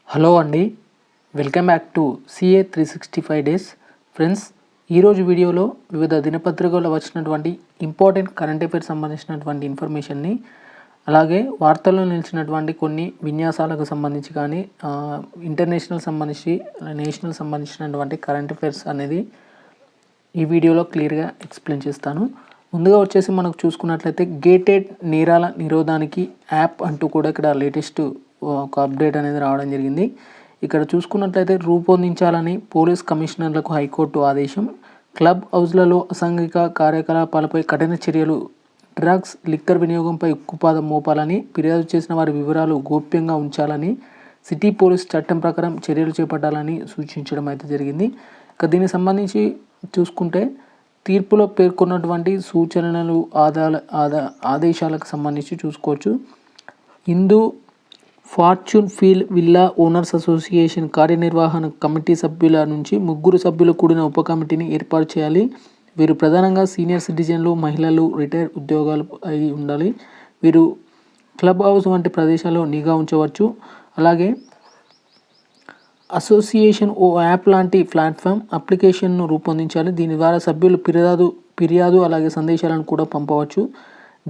Hello అండి, welcome back to CA 365 days. Friends, ఈరోజు వీడియోలో వివిధ దినపత్రికల్లో వచ్చినటువంటి ఇంపార్టెంట్ కరెంట్ అఫైర్స్ సంబంధించినటువంటి ఇన్ఫర్మేషన్ని, అలాగే వార్తల్లో నిలిచినటువంటి కొన్ని విన్యాసాలకు సంబంధించి కానీ ఇంటర్నేషనల్ సంబంధించి నేషనల్ సంబంధించినటువంటి కరెంట్ అఫైర్స్ అనేది ఈ వీడియోలో క్లియర్గా ఎక్స్ప్లెయిన్ చేస్తాను. ముందుగా వచ్చేసి మనకు చూసుకున్నట్లయితే గేటెడ్ నేరాల నిరోధానికి యాప్ అంటూ కూడా ఇక్కడ లేటెస్ట్ ఒక అప్డేట్ అనేది రావడం జరిగింది. ఇక్కడ చూసుకున్నట్లయితే రూపొందించాలని పోలీస్ కమిషనర్లకు హైకోర్టు ఆదేశం. క్లబ్ హౌస్లలో అసాంఘిక కార్యకలాపాలపై కఠిన చర్యలు, డ్రగ్స్ లిక్కర్ వినియోగంపై ఉక్కుపాదం మోపాలని, ఫిర్యాదు చేసిన వారి వివరాలు గోప్యంగా ఉంచాలని, సిటీ పోలీస్ చట్టం ప్రకారం చర్యలు చేపట్టాలని సూచించడం అయితే జరిగింది. ఇక దీనికి సంబంధించి చూసుకుంటే తీర్పులో పేర్కొన్నటువంటి సూచనలు ఆదేశాలకు సంబంధించి చూసుకోవచ్చు. Hindu fortune field villa owners association కార్యనిర్వహణ కమిటీ సభ్యుల నుంచి 3 సభ్యులు కూడిన ఉప కమిటీని ఏర్పాటు చేయాలి. వీరు ప్రధానంగా సీనియర్ సిటిజన్లు, మహిళలు, రిటైర్డ్ ఉద్యోగాలు అయి ఉండాలి. వీరు క్లబ్ హౌస్ వంటి ప్రదేశాల్లో నిఘా ఉంచవచ్చు. అలాగే అసోసియేషన్ ఓ యాప్ లాంటి ప్లాట్ఫామ్ అప్లికేషన్ను రూపొందించాలి. దీని ద్వారా సభ్యులు ఫిర్యాదు అలాగే సందేశాలను కూడా పంపవచ్చు.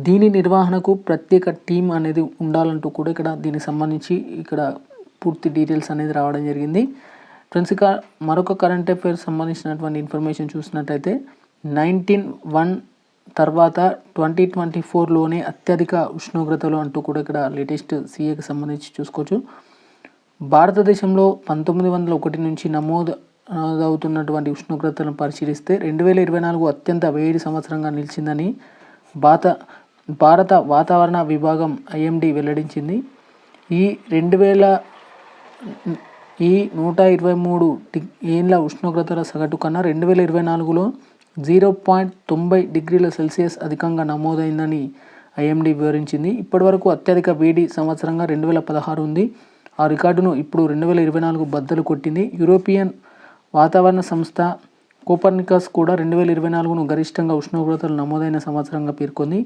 దీని నిర్వహణకు ప్రత్యేక టీం అనేది ఉండాలంటూ కూడా ఇక్కడ దీనికి సంబంధించి ఇక్కడ పూర్తి డీటెయిల్స్ అనేది రావడం జరిగింది. ఫ్రెండ్స్, ఇక మరొక కరెంట్ అఫైర్స్ సంబంధించినటువంటి ఇన్ఫర్మేషన్ చూసినట్టయితే 1901 తర్వాత 2024లోనే అత్యధిక ఉష్ణోగ్రతలు అంటూ కూడా ఇక్కడ లేటెస్ట్ సీఏకి సంబంధించి చూసుకోవచ్చు. భారతదేశంలో 1901 నుంచి నమోదవుతున్నటువంటి ఉష్ణోగ్రతలను పరిశీలిస్తే 2024 అత్యంత వేడి సంవత్సరంగా నిలిచిందని భారత వాతావరణ విభాగం ఐఎండీ వెల్లడించింది. ఈ 123 ఏళ్ల ఉష్ణోగ్రతల సగటు కన్నా 2024లో 0.90 డిగ్రీల సెల్సియస్ అధికంగా నమోదైందని ఐఎండీ వివరించింది. ఇప్పటివరకు అత్యధిక వేడి సంవత్సరంగా 2016 ఉంది. ఆ రికార్డును ఇప్పుడు 2024 బద్దలు కొట్టింది. యూరోపియన్ వాతావరణ సంస్థ కోపర్నికస్ కూడా 2024ను గరిష్టంగా ఉష్ణోగ్రతలు నమోదైన సంవత్సరంగా పేర్కొంది.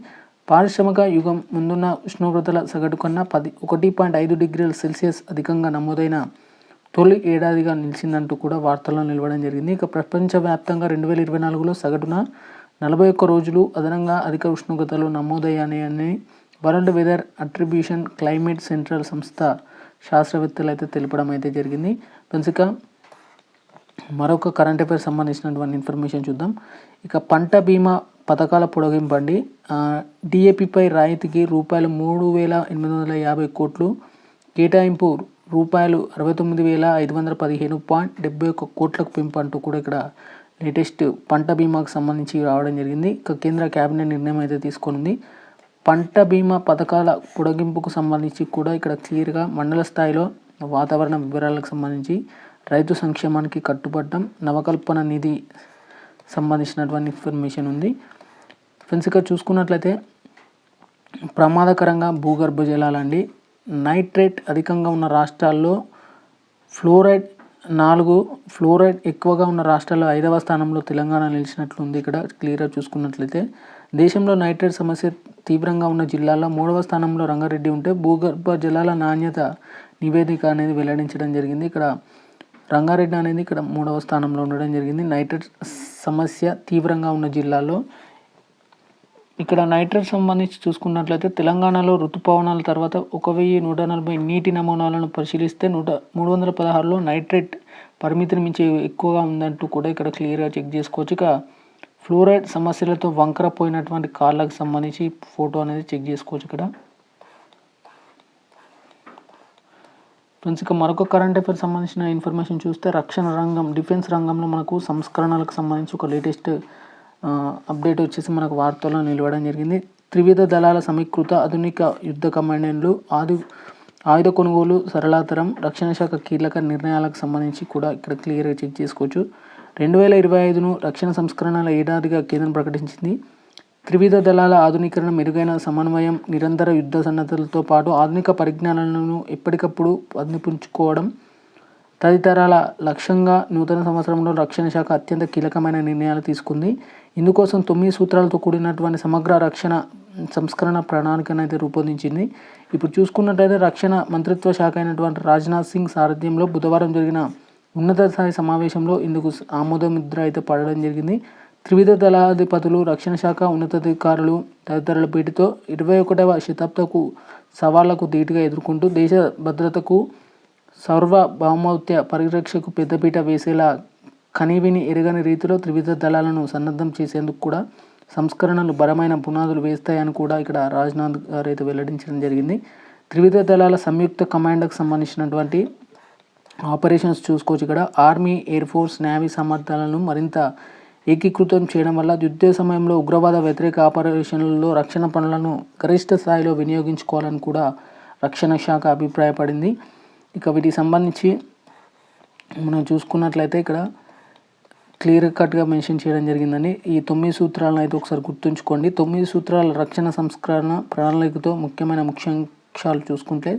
పారిశ్రామిక యుగం ముందున్న ఉష్ణోగ్రతల సగటు కన్నా 1.5 డిగ్రీల సెల్సియస్ అధికంగా నమోదైన తొలి ఏడాదిగా నిలిచిందంటూ కూడా వార్తల్లో నిలవడం జరిగింది. ఇక ప్రపంచవ్యాప్తంగా 2024లో సగటున 41 రోజులు అదనంగా అధిక ఉష్ణోగ్రతలు నమోదయ్యాయని world weather attribution climate central సంస్థ శాస్త్రవేత్తలు అయితే తెలపడం అయితే జరిగింది. ఫ్రెండ్స్, ఇక మరొక కరెంట్ అఫైర్స్ సంబంధించినటువంటి ఇన్ఫర్మేషన్ చూద్దాం. ఇక పంట బీమా పథకాల పొడిగింపండి. డిఏపిపై రాయితీకి ₹3,850 కోట్లు కేటాయింపు, ₹69,515.71 కోట్లకు పెంపు అంటూ కూడా ఇక్కడ లేటెస్ట్ పంట బీమాకు సంబంధించి రావడం జరిగింది. ఇక కేంద్ర కేబినెట్ నిర్ణయం అయితే తీసుకొనింది. పంట బీమా పథకాల పొడిగింపుకు సంబంధించి కూడా ఇక్కడ క్లియర్గా మండల స్థాయిలో వాతావరణ వివరాలకు సంబంధించి రైతు సంక్షేమానికి కట్టుబడ్డం, నవకల్పన నిధి సంబంధించినటువంటి ఇన్ఫర్మేషన్ ఉంది. ఫ్రెండ్స్, ఇక్కడ చూసుకున్నట్లయితే ప్రమాదకరంగా భూగర్భ జలాలండి. నైట్రేట్ అధికంగా ఉన్న రాష్ట్రాల్లో ఫ్లోరైడ్ 4, ఫ్లోరైడ్ ఎక్కువగా ఉన్న రాష్ట్రాల్లో 5వ స్థానంలో తెలంగాణ నిలిచినట్లుంది. ఇక్కడ క్లియర్గా చూసుకున్నట్లయితే దేశంలో నైట్రేట్ సమస్య తీవ్రంగా ఉన్న జిల్లాల్లో 3వ స్థానంలో రంగారెడ్డి ఉంటే భూగర్భ జలాల నాణ్యత నివేదిక అనేది వెల్లడించడం జరిగింది. ఇక్కడ రంగారెడ్డి అనేది ఇక్కడ 3వ స్థానంలో ఉండడం జరిగింది నైట్రేట్ సమస్య తీవ్రంగా ఉన్న జిల్లాల్లో. ఇక్కడ నైట్రేట్ సంబంధించి చూసుకున్నట్లయితే తెలంగాణలో ఋతుపవనాల తర్వాత 1140 నీటి నమూనాలను పరిశీలిస్తే 316లో నైట్రేట్ పరిమితిని మించి ఎక్కువగా ఉందంటూ కూడా ఇక్కడ క్లియర్గా చెక్ చేసుకోవచ్చు. ఇక ఫ్లోరైడ్ సమస్యలతో వంకర పోయినటువంటి కాళ్ళకు సంబంధించి ఫోటో అనేది చెక్ చేసుకోవచ్చు ఇక్కడ. ఫ్రెండ్స్, ఇక మరొక కరెంట్ అఫైర్స్ సంబంధించిన ఇన్ఫర్మేషన్ చూస్తే రక్షణ రంగం, డిఫెన్స్ రంగంలో మనకు సంస్కరణలకు సంబంధించి ఒక లేటెస్ట్ అప్డేట్ వచ్చేసి మనకు వార్తల్లో నిలవడం జరిగింది. త్రివిధ దళాల సమీకృత ఆధునిక యుద్ధ కమాండర్లు, ఆయుధ కొనుగోలు సరళతరం, రక్షణ శాఖ కీలక నిర్ణయాలకు సంబంధించి కూడా ఇక్కడ క్లియర్గా చెక్ చేసుకోవచ్చు. 2025ను రక్షణ సంస్కరణల ఏడాదిగా కేంద్రం ప్రకటించింది. త్రివిధ దళాల ఆధునీకరణ, మెరుగైన సమన్వయం, నిరంతర యుద్ధ సన్నద్ధతలతో పాటు ఆధునిక పరిజ్ఞానాలను ఎప్పటికప్పుడు అందిపుంచుకోవడం తదితరాల లక్ష్యంగా నూతన సంవత్సరంలో రక్షణ శాఖ అత్యంత కీలకమైన నిర్ణయాలు తీసుకుంది. ఇందుకోసం 9 సూత్రాలతో కూడినటువంటి సమగ్ర రక్షణ సంస్కరణ ప్రణాళికను అయితే రూపొందించింది. ఇప్పుడు చూసుకున్నట్లయితే రక్షణ మంత్రిత్వ శాఖ అయినటువంటి రాజ్నాథ్ సింగ్ సారథ్యంలో బుధవారం జరిగిన ఉన్నత స్థాయి సమావేశంలో ఇందుకు ఆమోదముద్ర అయితే పడడం జరిగింది. త్రివిధ దళాధిపతులు, రక్షణ శాఖ ఉన్నతాధికారులు తదితరుల భేటీతో 21వ శతాబ్దపు సవాళ్లకు ధీటుగా ఎదుర్కొంటూ దేశ భద్రతకు, సార్వభౌమత్వ పరిరక్షకు పెద్దపీట వేసేలా కనీవిని ఎరగని రీతిలో త్రివిధ దళాలను సన్నద్ధం చేసేందుకు కూడా సంస్కరణలు బలమైన పునాదులు వేస్తాయని కూడా ఇక్కడ రాజ్నాథ్ గారు అయితే వెల్లడించడం జరిగింది. త్రివిధ దళాల సంయుక్త కమాండ్కి సంబంధించినటువంటి ఆపరేషన్స్ చూసుకోవచ్చు. ఇక్కడ ఆర్మీ, ఎయిర్ ఫోర్స్, నేవీ సామర్థ్యాలను మరింత ఏకీకృతం చేయడం వల్ల యుద్ధ సమయంలో ఉగ్రవాద వ్యతిరేక ఆపరేషన్లలో రక్షణ పనులను గరిష్ట స్థాయిలో వినియోగించుకోవాలని కూడా రక్షణ శాఖ అభిప్రాయపడింది. ఇక వీటికి సంబంధించి మనం చూసుకున్నట్లయితే ఇక్కడ క్లియర్ కట్గా మెన్షన్ చేయడం జరిగిందని. ఈ 9 సూత్రాలను అయితే ఒకసారి గుర్తుంచుకోండి. 9 సూత్రాల రక్షణ సంస్కరణ ప్రణాళికతో ముఖ్యాంశాలు చూసుకుంటే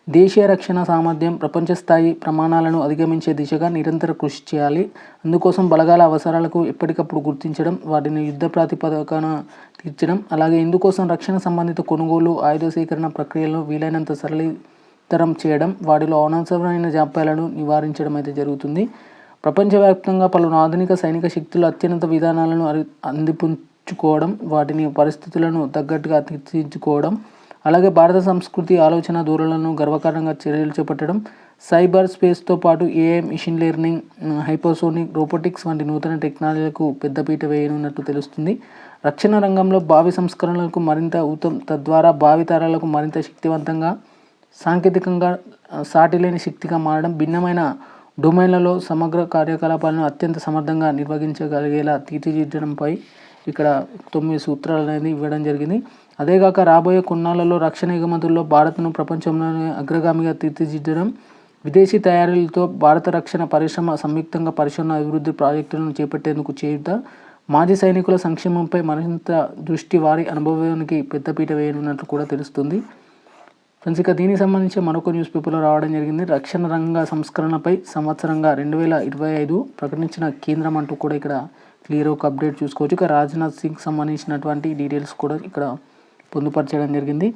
దేశీయ రక్షణ సామర్థ్యం ప్రపంచ స్థాయి ప్రమాణాలను అధిగమించే దిశగా నిరంతర కృషి చేయాలి. అందుకోసం బలగాల అవసరాలకు ఎప్పటికప్పుడు గుర్తించడం, వాటిని యుద్ధ ప్రాతిపదికన తీర్చడం, అలాగే ఇందుకోసం రక్షణ సంబంధిత కొనుగోలు, ఆయుధ సేకరణ ప్రక్రియలను వీలైనంత సరళీతరం చేయడం, వాటిలో అనవసరమైన జాప్యాలను నివారించడం అయితే జరుగుతుంది. ప్రపంచవ్యాప్తంగా పలు ఆధునిక సైనిక శక్తుల అత్యున్నత విధానాలను అందిపుంచుకోవడం, వాటిని పరిస్థితులను తగ్గట్టుగా తీర్చిదిద్దుకోవడం, అలాగే భారత సంస్కృతి, ఆలోచన ధోరణులను గర్వకారణంగా చర్యలు చేపట్టడం, సైబర్ స్పేస్తో పాటు AI, machine learning, hypersonic, robotics వంటి నూతన టెక్నాలజీలకు పెద్దపీట వేయనున్నట్టు తెలుస్తుంది. రక్షణ రంగంలో భావి సంస్కరణలకు మరింత తద్వారా భావి తరాలకు మరింత శక్తివంతంగా, సాంకేతికంగా సాటిలేని శక్తిగా మారడం, భిన్నమైన డొమైన్లలో సమగ్ర కార్యకలాపాలను అత్యంత సమర్థంగా నిర్వహించగలిగేలా తీర్చిదిద్దడంపై ఇక్కడ 9 సూత్రాలు అనేది ఇవ్వడం జరిగింది. అదేగాక రాబోయే కొన్నాళ్లలో రక్షణ ఎగుమతుల్లో భారత్ను ప్రపంచంలోనే అగ్రగామిగా తీర్చిదిద్దడం, విదేశీ తయారీలతో భారత రక్షణ పరిశ్రమ సంయుక్తంగా పరిశోధన అభివృద్ధి ప్రాజెక్టులను చేపట్టేందుకు చేయుట, మాజీ సైనికుల సంక్షేమంపై మరింత దృష్టి, వారి అనుభవానికి పెద్దపీట వేయనున్నట్లు కూడా తెలుస్తుంది. ఫ్రెండ్స్, ఇక దీనికి సంబంధించి మరొక న్యూస్ పేపర్లో రావడం జరిగింది. రక్షణ రంగ సంస్కరణపై సంవత్సరంగా 2025 ప్రకటించిన కేంద్రం అంటూ కూడా ఇక్కడ క్లియర్ ఒక అప్డేట్ చూసుకోవచ్చు. ఇక రాజ్నాథ్ సింగ్ సంబంధించినటువంటి డీటెయిల్స్ కూడా ఇక్కడ పొందుపరచడం జరిగింది.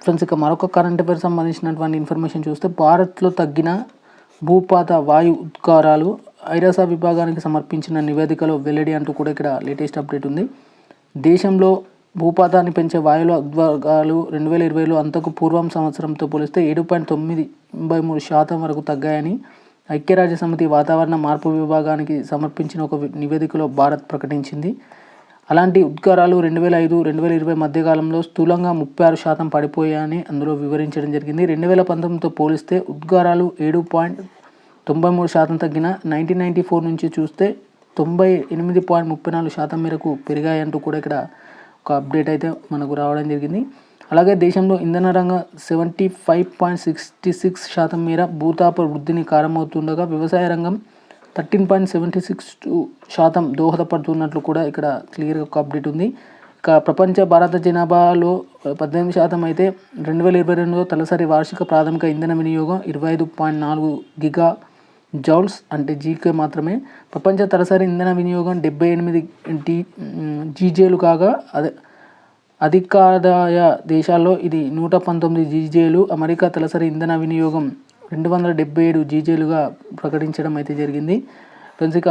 ఫ్రెండ్స్, ఇక మరొక కరెంట్ అఫైర్ సంబంధించినటువంటి ఇన్ఫర్మేషన్ చూస్తే భారత్లో తగ్గిన భూపాత వాయు ఉద్గారాలు ఐరాస విభాగానికి సమర్పించిన నివేదికలో వెల్లడి అంటూ కూడా ఇక్కడ లేటెస్ట్ అప్డేట్ ఉంది. దేశంలో భూపాతాన్ని పెంచే వాయువుల ఉద్గారాలు 2020లో అంతకు పూర్వం సంవత్సరంతో పోలిస్తే 7.93% వరకు తగ్గాయని ఐక్యరాజ్య సమితి వాతావరణ మార్పు విభాగానికి సమర్పించిన ఒక నివేదికలో భారత్ ప్రకటించింది. అలాంటి ఉద్గారాలు 2005-2020 మధ్యకాలంలో స్థూలంగా 36% పడిపోయాయని అందులో వివరించడం జరిగింది. 2019తో పోలిస్తే ఉద్గారాలు 7.93% తగ్గిన 1994 నుంచి చూస్తే 98.34% మేరకు పెరిగాయంటూ కూడా ఇక్కడ ఒక అప్డేట్ అయితే మనకు రావడం జరిగింది. అలాగే దేశంలో ఇంధన రంగం 75.66% మేర భూతాప వృద్ధిని కారణమవుతుండగా వ్యవసాయ రంగం 13.76% దోహదపడుతున్నట్లు కూడా ఇక్కడ క్లియర్గా ఒక అప్డేట్ ఉంది. ఇక ప్రపంచ భారత జనాభాలో 18% అయితే 2022లో తలసరి వార్షిక ప్రాథమిక ఇంధన వినియోగం 25.4 గిగా జౌల్స్ అంటే జీకే మాత్రమే. ప్రపంచ తలసరి ఇంధన వినియోగం 78 జీజేలు కాగా అధికాదాయ దేశాల్లో ఇది 119 జీజేలు. అమెరికా తలసరి ఇంధన వినియోగం 277 జీజేలుగా ప్రకటించడం అయితే జరిగింది. ఫ్రెండ్స్, ఇక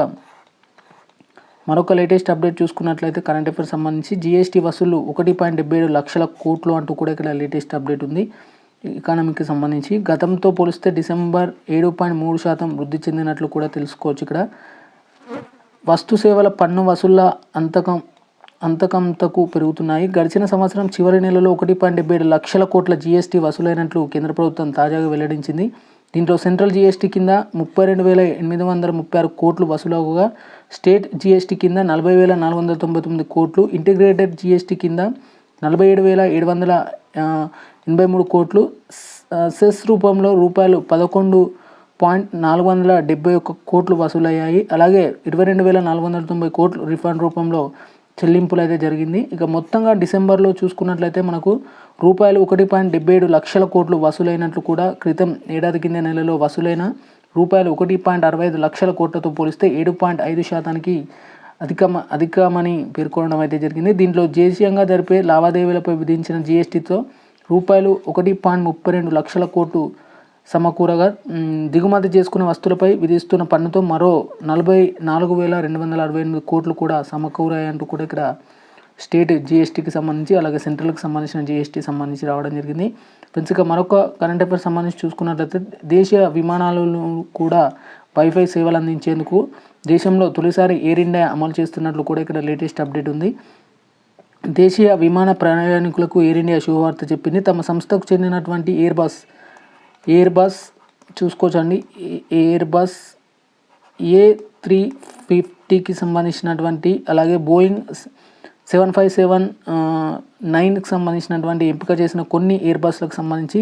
మరొక లేటెస్ట్ అప్డేట్ చూసుకున్నట్లయితే కరెంట్ అఫైర్ సంబంధించి జీఎస్టీ వసూలు 1.77 లక్షల కోట్లు అంటూ కూడా ఇక్కడ లేటెస్ట్ అప్డేట్ ఉంది. ఎకానమీకి సంబంధించి గతంతో పోలిస్తే డిసెంబర్ 7.3% వృద్ధి చెందినట్లు కూడా తెలుసుకోవచ్చు. ఇక్కడ వస్తు సేవల పన్ను వసూళ్ల అంతకంతకు పెరుగుతున్నాయి. గడిచిన సంవత్సరం చివరి నెలలో 1.77 లక్షల కోట్ల జీఎస్టీ వసూలైనట్లు కేంద్ర ప్రభుత్వం తాజాగా వెల్లడించింది. దీంట్లో సెంట్రల్ జీఎస్టీ కింద 32,836 కోట్లు వసూలవగా స్టేట్ జీఎస్టీ కింద 40,499 కోట్లు, ఇంటిగ్రేటెడ్ జీఎస్టీ కింద 47,783 కోట్లు, సెస్ రూపంలో రూపాయలు 11.471 కోట్లు వసూలయ్యాయి. అలాగే 22,490 కోట్లు రిఫండ్ రూపంలో చెల్లింపులు అయితే జరిగింది. ఇక మొత్తంగా డిసెంబర్లో చూసుకున్నట్లయితే మనకు రూపాయలు 1.77 లక్షల కోట్లు వసూలైనట్లు కూడా క్రితం ఏడాది కింద నెలలో వసూలైన రూపాయలు 1.65 లక్షల కోట్లతో పోలిస్తే 7.5% అధికమని పేర్కొనడం అయితే జరిగింది. దీంట్లో దేశీయంగా జరిపే లావాదేవీలపై విధించిన జీఎస్టీతో రూపాయలు 1.32 లక్షల కోట్లు సమకూరగా దిగుమతి చేసుకునే వస్తువులపై విధిస్తున్న పన్నుతో మరో 44,268 కోట్లు కూడా సమకూరాయంటూ కూడా ఇక్కడ స్టేట్ జీఎస్టీకి సంబంధించి అలాగే సెంట్రల్కి సంబంధించిన జీఎస్టీ సంబంధించి రావడం జరిగింది. ఫ్రెండ్స్, ఇక మరొక కరెంట్ అఫైర్స్ సంబంధించి చూసుకున్నట్లయితే దేశీయ విమానాలలో కూడా వైఫై సేవలు అందించేందుకు దేశంలో తొలిసారి ఎయిర్ ఇండియా అమలు చేస్తున్నట్లు కూడా ఇక్కడ లేటెస్ట్ అప్డేట్ ఉంది. దేశీయ విమాన ప్రయాణికులకు ఎయిర్ ఇండియా శుభవార్త చెప్పింది. తమ సంస్థకు చెందినటువంటి ఎయిర్ బస్ చూసుకోవచ్చండి, ఎయిర్ బస్ A350కి సంబంధించినటువంటి అలాగే బోయింగ్ 757-9కి సంబంధించినటువంటి ఎంపిక చేసిన కొన్ని ఎయిర్ బస్లకు సంబంధించి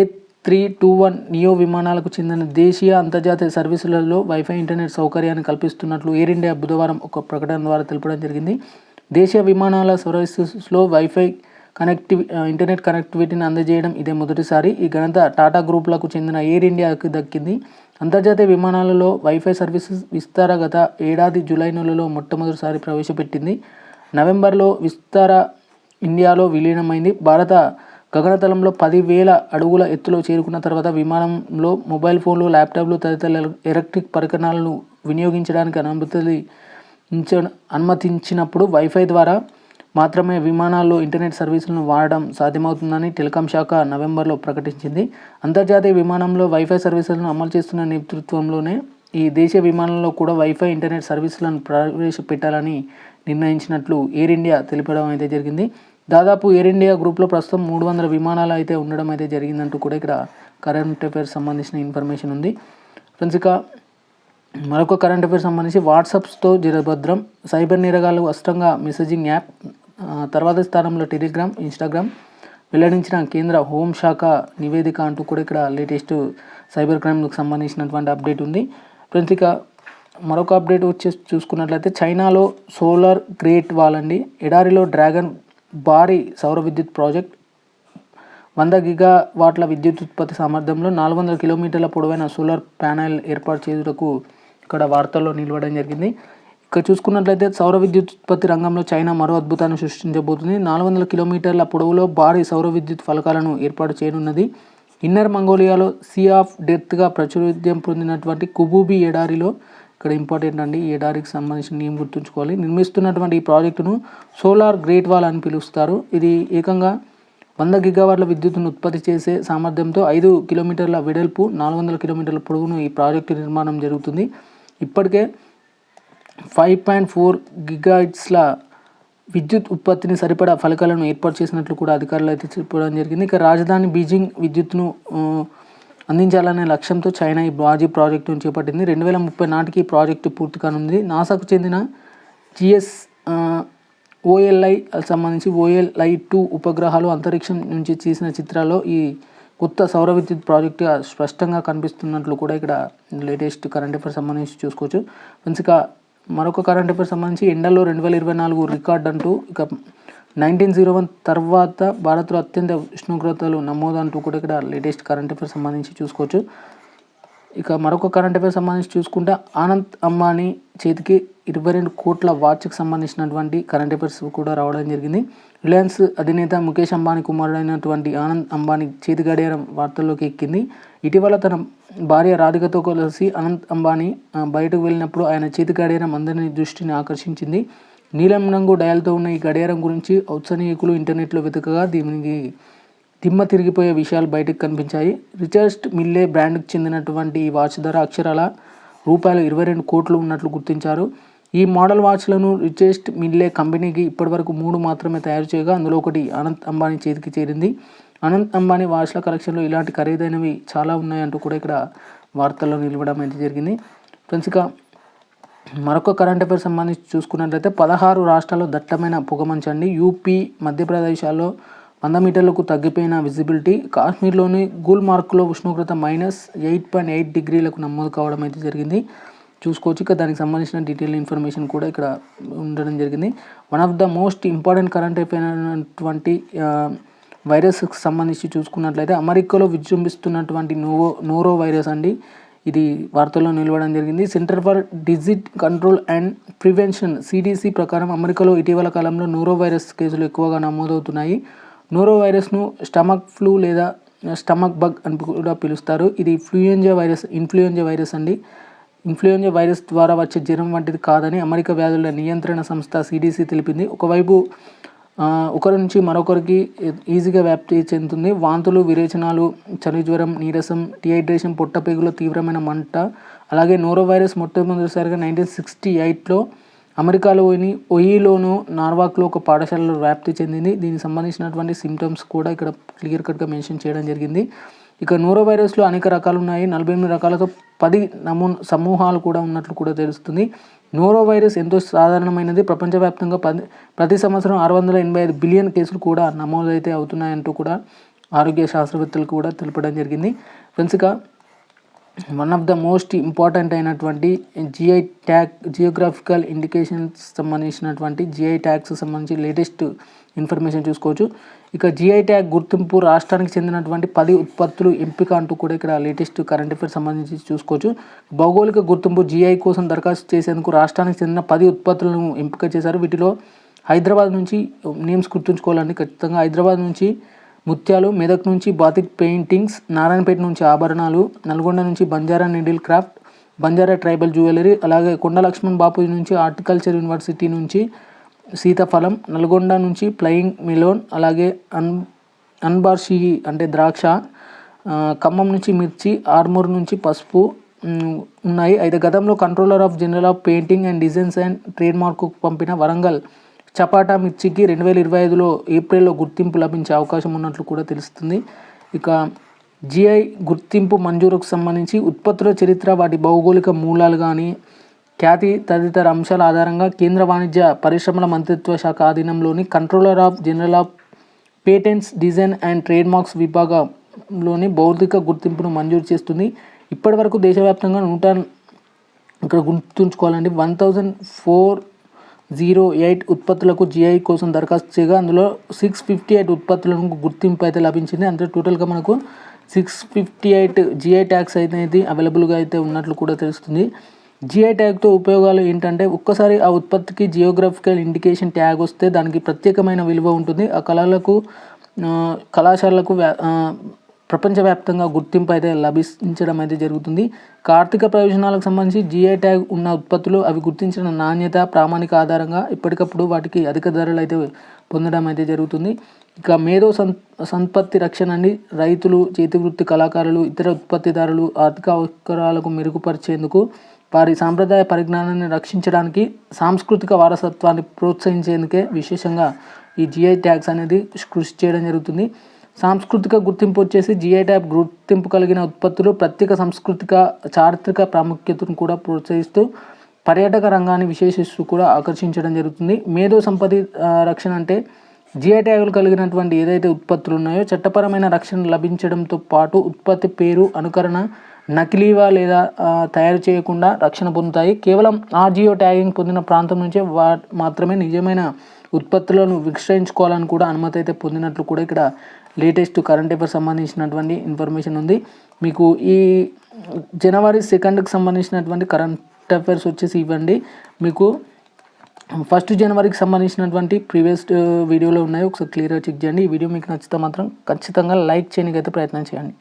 A321 నియో విమానాలకు చెందిన దేశీయ అంతర్జాతీయ సర్వీసులలో వైఫై ఇంటర్నెట్ సౌకర్యాన్ని కల్పిస్తున్నట్లు ఎయిర్ ఇండియా బుధవారం ఒక ప్రకటన ద్వారా తెలపడం జరిగింది. దేశీయ విమానాల సర్వీసెస్లో వైఫై ఇంటర్నెట్ కనెక్టివిటీని అందజేయడం ఇదే మొదటిసారి. ఈ ఘనత టాటా గ్రూప్లకు చెందిన ఎయిర్ ఇండియాకు దక్కింది. అంతర్జాతీయ విమానాలలో వైఫై సర్వీసెస్ విస్తార గత ఏడాది జూలై నెలలో మొట్టమొదటిసారి ప్రవేశపెట్టింది. నవంబర్లో విస్తార ఇండియాలో విలీనమైంది. భారత గగనతలంలో 10,000 అడుగుల ఎత్తులో చేరుకున్న తర్వాత విమానంలో మొబైల్ ఫోన్లు, ల్యాప్టాప్లు తదితర ఎలక్ట్రిక్ పరికరాలను వినియోగించడానికి అనుమతించినప్పుడు వైఫై ద్వారా మాత్రమే విమానాల్లో ఇంటర్నెట్ సర్వీసులను వాడడం సాధ్యమవుతుందని టెలికాం శాఖ నవంబర్లో ప్రకటించింది. అంతర్జాతీయ విమానంలో వైఫై సర్వీసులను అమలు చేస్తున్న నేతృత్వంలోనే ఈ దేశీయ విమానంలో కూడా వైఫై ఇంటర్నెట్ సర్వీసులను ప్రవేశపెట్టాలని నిర్ణయించినట్లు ఎయిర్ ఇండియా తెలిపడం అయితే జరిగింది. దాదాపు ఎయిర్ ఇండియా గ్రూప్లో ప్రస్తుతం 300 విమానాలు అయితే ఉండడం అయితే జరిగిందంటూ కూడా ఇక్కడ కరెంట్ అఫైర్స్ సంబంధించిన ఇన్ఫర్మేషన్ ఉంది. ఫ్రెండ్స్, ఇక మరొక కరెంట్ అఫైర్స్ సంబంధించి వాట్సాప్తో జరభద్రం, సైబర్ నేరగాళ్లు అస్త్రంగా మెసేజింగ్ యాప్, తర్వాత స్థానంలో టెలిగ్రామ్, ఇన్స్టాగ్రామ్ వెల్లడించిన కేంద్ర హోంశాఖ నివేదిక అంటూ కూడా ఇక్కడ లేటెస్ట్ సైబర్ క్రైమ్కి సంబంధించినటువంటి అప్డేట్ ఉంది. ఫ్రెండ్స్, ఇక మరొక అప్డేట్ వచ్చేసి చూసుకున్నట్లయితే చైనాలో సోలార్ గ్రేట్ వాల్ అండి, ఎడారిలో డ్రాగన్ భారీ సౌర విద్యుత్ ప్రాజెక్ట్ 100 గిగావాట్ల విద్యుత్ ఉత్పత్తి సామర్థ్యంలో 400 కిలోమీటర్ల పొడవైన సోలార్ ప్యానెల్ ఏర్పాటు చేయుటకు ఇక్కడ వార్తల్లో నిలవడం జరిగింది. ఇక్కడ చూసుకున్నట్లయితే సౌర విద్యుత్ ఉత్పత్తి రంగంలో చైనా మరో అద్భుతాన్ని సృష్టించబోతుంది. 400 కిలోమీటర్ల పొడవులో భారీ సౌర విద్యుత్ ఫలకాలను ఏర్పాటు చేయనున్నది. ఇన్నర్ మంగోలియాలో సీ ఆఫ్ డెత్గా ప్రాచుర్యం పొందినటువంటి కుబూబీ ఎడారిలో, ఇక్కడ ఇంపార్టెంట్ అండి, ఈ ఎడారికి సంబంధించిన నేమ్ గుర్తుంచుకోవాలి, నిర్మిస్తున్నటువంటి ఈ ప్రాజెక్టును సోలార్ గ్రేట్ వాల్ అని పిలుస్తారు. ఇది ఏకంగా 100 గిగావాట్ల విద్యుత్తును ఉత్పత్తి చేసే సామర్థ్యంతో 5 కిలోమీటర్ల వెడల్పు, 400 కిలోమీటర్ల పొడవును ఈ ప్రాజెక్టు నిర్మాణం జరుగుతుంది. ఇప్పటికే 5.4 గిగావాట్ల విద్యుత్ ఉత్పత్తిని సరిపడా ఫలకాలను ఏర్పాటు చేసినట్లు కూడా అధికారులు అయితే చెప్పడం జరిగింది. ఇక రాజధాని బీజింగ్ విద్యుత్తును అందించాలనే లక్ష్యంతో చైనా ఈ భారీ ప్రాజెక్టును చేపట్టింది. 2030 నాటికి ఈ ప్రాజెక్టు పూర్తి కానుంది. నాసాకు చెందిన OLI సంబంధించి OLI-2 ఉపగ్రహాలు అంతరిక్షం నుంచి తీసిన చిత్రాల్లో ఈ కొత్త సౌర విద్యుత్ ప్రాజెక్టు స్పష్టంగా కనిపిస్తున్నట్లు కూడా ఇక్కడ లేటెస్ట్ కరెంట్ అఫైర్స్ సంబంధించి చూసుకోవచ్చు. ఫ్రెండ్స్, ఇక మరొక కరెంట్ అఫైర్స్ సంబంధించి ఎండల్లో 2024 రికార్డ్ అంటూ, ఇక 1901 తర్వాత భారత్లో అత్యంత ఉష్ణోగ్రతలు నమోదు అంటూ కూడా ఇక్కడ లేటెస్ట్ కరెంట్ అఫైర్స్ సంబంధించి చూసుకోవచ్చు. ఇక మరొక కరెంట్ అఫైర్స్ సంబంధించి చూసుకుంటే ఆనంద్ అంబానీ చేతికి 22 కోట్ల వాచ్కి సంబంధించినటువంటి కరెంట్ అఫైర్స్ కూడా రావడం జరిగింది. రిలయన్స్ అధినేత ముఖేష్ అంబానీ కుమారుడైనటువంటి ఆనంద్ అంబానీ చేతి గడియారం వార్తల్లోకి ఎక్కింది. ఇటీవల తన భార్య రాధికతో కలిసి ఆనంద్ అంబానీ బయటకు వెళ్ళినప్పుడు ఆయన చేతి గడియారం అందరినీ దృష్టిని ఆకర్షించింది. నీలం రంగు డయల్తో ఉన్న ఈ గడియారం గురించి ఔత్సాహికులు ఇంటర్నెట్లో వెతకగా దీనికి దిమ్మ తిరిగిపోయే విషయాలు బయటకు కనిపించాయి. రిచర్డ్ మిల్లే బ్రాండ్కి చెందినటువంటి ఈ వాచ్ ధర అక్షరాల రూపాయలు 22 కోట్లు ఉన్నట్లు గుర్తించారు. ఈ మోడల్ వాచ్లను రిచర్డ్ మిల్లే కంపెనీకి ఇప్పటివరకు 3 మాత్రమే తయారు చేయగా అందులో ఒకటి ఆనంద్ అంబానీ చేతికి చేరింది. ఆనంద్ అంబానీ వాచ్ల కలెక్షన్లో ఇలాంటి ఖరీదైనవి చాలా ఉన్నాయంటూ కూడా ఇక్కడ వార్తల్లో నిలవడం అయితే జరిగింది. ఫ్రెండ్స్, ఇక మరొక కరెంట్ అఫైర్స్ సంబంధించి చూసుకున్నట్లయితే 16 రాష్ట్రాల్లో దట్టమైన పొగమంచండి. యూపీ, మధ్యప్రదేశ్లో 100 మీటర్లకు తగ్గిపోయిన విజిబిలిటీ. కాశ్మీర్లోని గుల్మార్గ్లో ఉష్ణోగ్రత -8.8 డిగ్రీలకు నమోదు కావడం అయితే జరిగింది. చూసుకోవచ్చు. ఇక దానికి సంబంధించిన డీటెయిల్ ఇన్ఫర్మేషన్ కూడా ఇక్కడ ఉండడం జరిగింది. One of the most important current అయిపోయినటువంటి వైరస్కి సంబంధించి చూసుకున్నట్లయితే అమెరికాలో విజృంభిస్తున్నటువంటి నోరో వైరస్ అండి. ఇది వార్తల్లో నిలవడం జరిగింది. Centre for disease control and prevention CDC ప్రకారం అమెరికాలో ఇటీవల కాలంలో నోరో వైరస్ కేసులు ఎక్కువగా నమోదవుతున్నాయి. నోరో వైరస్ను స్టమక్ ఫ్లూ లేదా స్టమక్ బగ్ అని కూడా పిలుస్తారు. ఇది ఇన్ఫ్లుయెంజా వైరస్ అండి. ఇన్ఫ్లుయెంజా వైరస్ ద్వారా వచ్చే జ్వరం వంటిది కాదని అమెరికా వ్యాధుల నియంత్రణ సంస్థ CDC తెలిపింది. ఒకవైపు ఒకరి నుంచి మరొకరికి ఈజీగా వ్యాప్తి చెందుతుంది. వాంతులు, విరేచనాలు, చలి, జ్వరం, నీరసం, డిహైడ్రేషన్, పొట్టపేగులో తీవ్రమైన మంట. అలాగే నోరో వైరస్ మొట్టమొదటిసారిగా 1968లో అమెరికాలోని ఒయిలోను నార్వాక్లో ఒక పాఠశాలలో వ్యాప్తి చెందింది. దీనికి సంబంధించినటువంటి సిమ్టమ్స్ కూడా ఇక్కడ క్లియర్ కట్గా మెన్షన్ చేయడం జరిగింది. ఇక నోరో వైరస్లో అనేక రకాలు ఉన్నాయి. 48 రకాలతో 10 సమూహాలు కూడా ఉన్నట్లు కూడా తెలుస్తుంది. నోరో వైరస్ ఎంతో సాధారణమైనది. ప్రపంచవ్యాప్తంగా ప్రతి సంవత్సరం 685 బిలియన్ కేసులు కూడా నమోదైతే అవుతున్నాయంటూ కూడా ఆరోగ్య శాస్త్రవేత్తలు కూడా తెలపడం జరిగింది. ఫ్రెండ్స్, ఇక one of the most important అయినటువంటి GI ట్యాగ్, జియోగ్రాఫికల్ ఇండికేషన్స్ సంబంధించినటువంటి GI ట్యాగ్స్ సంబంధించి లేటెస్ట్ ఇన్ఫర్మేషన్ చూసుకోవచ్చు. ఇక GI ట్యాగ్ గుర్తింపు రాష్ట్రానికి చెందినటువంటి 10 ఉత్పత్తులు ఎంపిక అంటూ కూడా ఇక్కడ లేటెస్ట్ కరెంట్ అఫైర్స్ సంబంధించి చూసుకోవచ్చు. భౌగోళిక గుర్తింపు GI కోసం దరఖాస్తు చేసేందుకు రాష్ట్రానికి చెందిన 10 ఉత్పత్తులను ఎంపిక చేశారు. వీటిలో హైదరాబాద్ నుంచి నేమ్స్ గుర్తుంచుకోవాలండి ఖచ్చితంగా. హైదరాబాద్ నుంచి ముత్యాలు, మెదక్ నుంచి బాతిక్ పెయింటింగ్స్, నారాయణపేట నుంచి ఆభరణాలు, నల్గొండ నుంచి Banjara needle craft, Banjara tribal jewellery, అలాగే కొండ లక్ష్మణ్ బాపూజీ నుంచి హార్టికల్చర్ యూనివర్సిటీ నుంచి సీతాఫలం, నల్గొండ నుంచి ఫ్లయింగ్ మెలోన్, అలాగే అన్బార్షి అంటే ద్రాక్ష, ఖమ్మం నుంచి మిర్చి, ఆర్మూర్ నుంచి పసుపు ఉన్నాయి. అయితే గతంలో controller of general of painting and designs and trade mark పంపిన వరంగల్ చపాటా మిర్చికి 2025లో ఏప్రిల్లో గుర్తింపు లభించే అవకాశం ఉన్నట్లు కూడా తెలుస్తుంది. ఇక GI గుర్తింపు మంజూరుకు సంబంధించి ఉత్పత్తుల చరిత్ర, వాటి భౌగోళిక మూలాలు కానీ ఖ్యాతి తదితర అంశాల ఆధారంగా కేంద్ర వాణిజ్య పరిశ్రమల మంత్రిత్వ శాఖ ఆధీనంలోని controller of general of patents, design and trade marks విభాగంలోని భౌతిక గుర్తింపును మంజూరు చేస్తుంది. ఇప్పటి వరకు దేశవ్యాప్తంగా ఇక్కడ గుర్తుంచుకోవాలండి 1408 ఉత్పత్తులకు GI కోసం దరఖాస్తు చేయగా అందులో 658 ఉత్పత్తులకు గుర్తింపు అయితే లభించింది. అంటే టోటల్గా మనకు 658 GI ట్యాగ్స్ అయితే అవైలబుల్గా అయితే ఉన్నట్లు కూడా తెలుస్తుంది. GI ట్యాగ్తో ఉపయోగాలు ఏంటంటే, ఒక్కసారి ఆ ఉత్పత్తికి జియోగ్రఫికల్ ఇండికేషన్ ట్యాగ్ వస్తే దానికి ప్రత్యేకమైన విలువ ఉంటుంది. ఆ కళాశాలకు ప్రపంచవ్యాప్తంగా గుర్తింపు అయితే లభించడం అయితే జరుగుతుంది. ఆర్థిక ప్రయోజనాలకు సంబంధించి GI ట్యాగ్ ఉన్న ఉత్పత్తులు అవి గుర్తించిన నాణ్యత, ప్రామాణిక ఆధారంగా ఎప్పటికప్పుడు వాటికి అధిక ధరలు అయితే పొందడం అయితే జరుగుతుంది. ఇక మేధో సంపత్తి రక్షణ అండి. రైతులు, చేతివృత్తి కళాకారులు, ఇతర ఉత్పత్తిదారులు ఆర్థిక అవసరాలకు మెరుగుపరిచేందుకు, వారి సాంప్రదాయ పరిజ్ఞానాన్ని రక్షించడానికి, సాంస్కృతిక వారసత్వాన్ని ప్రోత్సహించేందుకే విశేషంగా ఈ GI ట్యాగ్స్ అనేది కృషి చేయడం జరుగుతుంది. సాంస్కృతిక గుర్తింపు వచ్చేసి GI ట్యాగ్ గుర్తింపు కలిగిన ఉత్పత్తులు ప్రత్యేక సాంస్కృతిక, చారిత్రక ప్రాముఖ్యతను కూడా ప్రోత్సహిస్తూ పర్యాటక రంగాన్ని విశేషిస్తూ కూడా ఆకర్షించడం జరుగుతుంది. మేధో సంపత్తి రక్షణ అంటే GI ట్యాగులు కలిగినటువంటి ఏదైతే ఉత్పత్తులు ఉన్నాయో చట్టపరమైన రక్షణ లభించడంతో పాటు ఉత్పత్తి పేరు, అనుకరణ, నకిలీవా లేదా తయారు చేయకుండా రక్షణ పొందుతాయి. కేవలం జియో ట్యాగింగ్ పొందిన ప్రాంతం నుంచే మాత్రమే నిజమైన ఉత్పత్తులను విక్రయించుకోవాలని కూడా అనుమతి అయితే పొందినట్లు కూడా ఇక్కడ లేటెస్ట్ కరెంట్ అఫైర్స్ సంబంధించినటువంటి ఇన్ఫర్మేషన్ ఉంది. మీకు ఈ జనవరి 2కి సంబంధించినటువంటి కరెంట్ అఫైర్స్ వచ్చేసి ఇవ్వండి. మీకు 1 జనవరికి సంబంధించినటువంటి ప్రీవియస్ వీడియోలో ఉన్నాయి, ఒకసారి క్లియర్గా చెక్ చేయండి. ఈ వీడియో మీకు నచ్చితే మాత్రం ఖచ్చితంగా లైక్ చేయడానికి అయితే ప్రయత్నం చేయండి.